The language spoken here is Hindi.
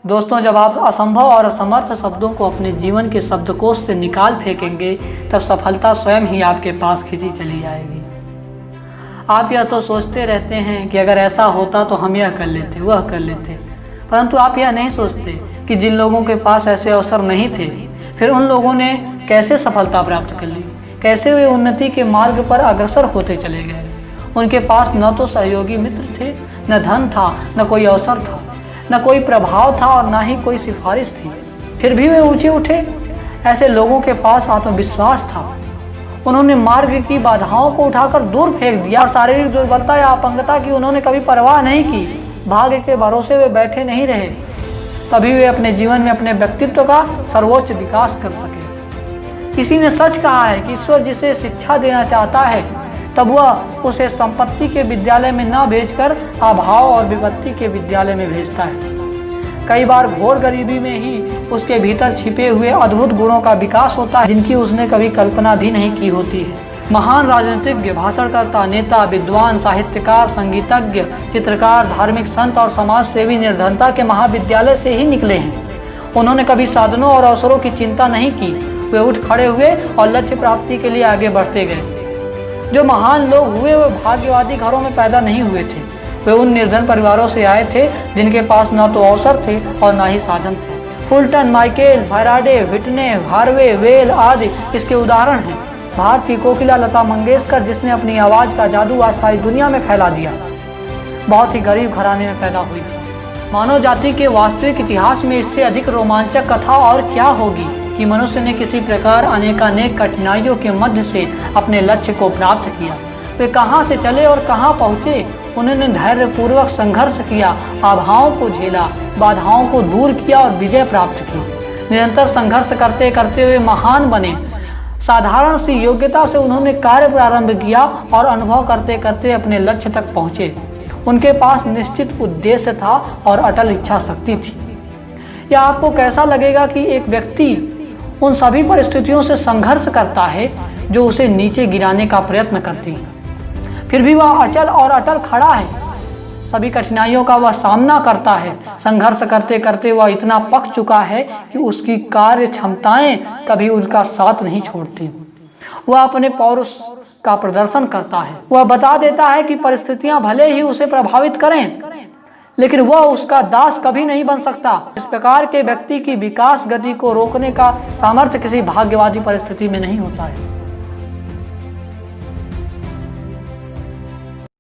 दोस्तों, जब आप असंभव और असमर्थ शब्दों को अपने जीवन के शब्दकोश से निकाल फेंकेंगे तब सफलता स्वयं ही आपके पास खिंची चली जाएगी। आप यह तो सोचते रहते हैं कि अगर ऐसा होता तो हम यह कर लेते, वह कर लेते, परंतु आप यह नहीं सोचते कि जिन लोगों के पास ऐसे अवसर नहीं थे, फिर उन लोगों ने कैसे सफलता प्राप्त कर ली, कैसे वे उन्नति के मार्ग पर अग्रसर होते चले गए। उनके पास न तो सहयोगी मित्र थे, न धन था, न कोई अवसर था, न कोई प्रभाव था और न ही कोई सिफारिश थी, फिर भी वे ऊंचे उठे। ऐसे लोगों के पास आत्मविश्वास था। उन्होंने मार्ग की बाधाओं को उठाकर दूर फेंक दिया और शारीरिक दुर्बलता या अपंगता की उन्होंने कभी परवाह नहीं की। भाग्य के भरोसे वे बैठे नहीं रहे, तभी वे अपने जीवन में अपने व्यक्तित्व का सर्वोच्च विकास कर सके। किसी ने सच कहा है कि ईश्वर जिसे शिक्षा देना चाहता है तब वह उसे संपत्ति के विद्यालय में न भेजकर अभाव और विपत्ति के विद्यालय में भेजता है। कई बार घोर गरीबी में ही उसके भीतर छिपे हुए अद्भुत गुणों का विकास होता है जिनकी उसने कभी कल्पना भी नहीं की होती है। महान राजनीतिज्ञ, भाषणकर्ता, नेता, विद्वान, साहित्यकार, संगीतज्ञ, चित्रकार, धार्मिक संत और समाज सेवी निर्धनता के महाविद्यालय से ही निकले हैं। उन्होंने कभी साधनों और अवसरों की चिंता नहीं की। वे उठ खड़े हुए और लक्ष्य प्राप्ति के लिए आगे बढ़ते गए। जो महान लोग हुए वे भाग्यवादी घरों में पैदा नहीं हुए थे। वे उन निर्धन परिवारों से आए थे जिनके पास न तो अवसर थे और न ही साधन थे। Fulton, Michael, Faraday, Whitney, Harvey, वेल आदि इसके उदाहरण हैं। भारत की कोकिला लता मंगेशकर, जिसने अपनी आवाज़ का जादू आज सारी दुनिया में फैला दिया, बहुत ही गरीब घराने में पैदा हुई थी। मानव जाति के वास्तविक इतिहास में इससे अधिक रोमांचक कथा और क्या होगी कि मनुष्य ने किसी प्रकार अनेकानेक कठिनाइयों के मध्य से अपने लक्ष्य को प्राप्त किया। वे कहाँ से चले और कहाँ पहुँचे। उन्होंने धैर्यपूर्वक संघर्ष किया, आभाओं को झेला, बाधाओं को दूर किया और विजय प्राप्त की। निरंतर संघर्ष करते करते वे महान बने। साधारण सी योग्यता से उन्होंने कार्य प्रारंभ किया और अनुभव करते करते अपने लक्ष्य तक पहुँचे। उनके पास निश्चित उद्देश्य था और अटल इच्छा शक्ति थी। या आपको कैसा लगेगा कि एक व्यक्ति उन सभी परिस्थितियों से संघर्ष करता है जो उसे नीचे गिराने का प्रयत्न करती है, फिर भी वह अचल और अटल खड़ा है। सभी कठिनाइयों का वह सामना करता है। संघर्ष करते करते वह इतना पक चुका है कि उसकी कार्य क्षमताएं कभी उसका साथ नहीं छोड़ती। वह अपने पौरुष का प्रदर्शन करता है। वह बता देता है कि परिस्थितियां भले ही उसे प्रभावित करें, लेकिन वह उसका दास कभी नहीं बन सकता। इस प्रकार के व्यक्ति की विकास गति को रोकने का सामर्थ्य किसी भाग्यवादी परिस्थिति में नहीं होता है।